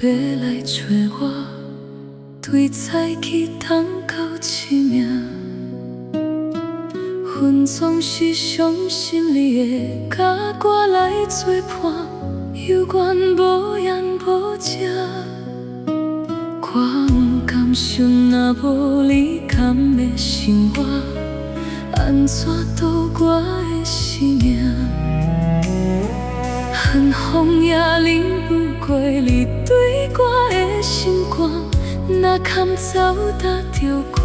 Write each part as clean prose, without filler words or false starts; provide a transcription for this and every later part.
要来找我，对早起等到醒命。阮总是相信你会甲我来作伴，有缘无言无遮。我不甘想，若无你，甘会生活？安怎度我的生命？寒风也淋不过你对我的心肝，若堪走踏着我。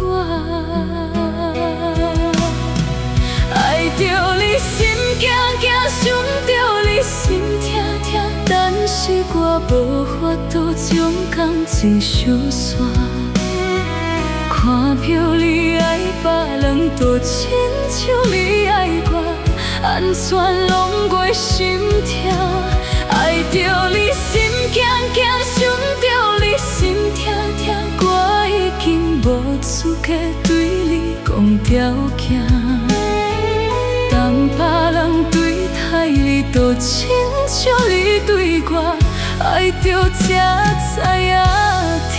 爱着你心惊惊，想着你心痛痛，但是我无法度将感情相散。看到你爱别人，就亲像你爱我，安怎拢袂心痛？爱着你心惊惊，想着你心痛痛，我已经无资格对你讲条件。当别人对待你，就亲像你对我，爱着才知影痛。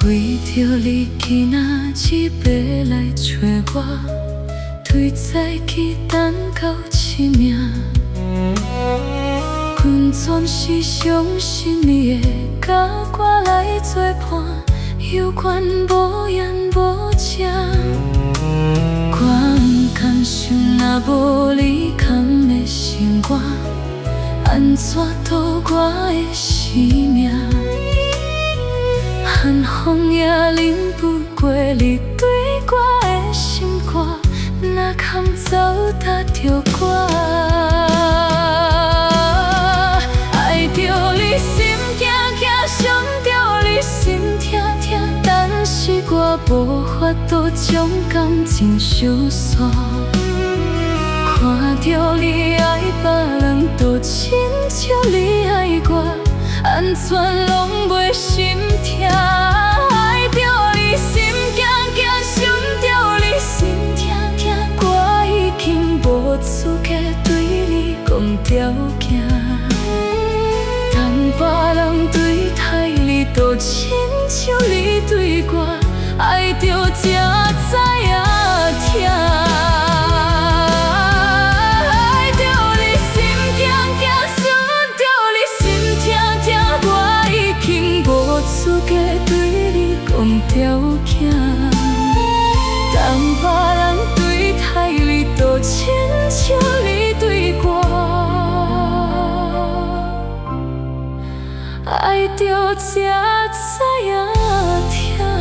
为着你今仔日要来找我，对早起等到醒命。阮总是相信你会甲我来作伴，有缘无言无遮。我不甘想，若无你，甘会生活？安怎度我的生命？寒风也淋不过你对我的心肝，若堪走踏着我。爱着你心惊惊，想着你心痛痛，但是我无法度将感情相散。看着你爱别人，就亲像你爱我，安怎拢袂心痛？爱着你心惊惊，想着你心痛痛，我已经无资格对你讲条件。当别人对待你，就亲像你对我，爱着才知影痛。条件，当别人对待你，就亲像你对我，爱着才知影痛。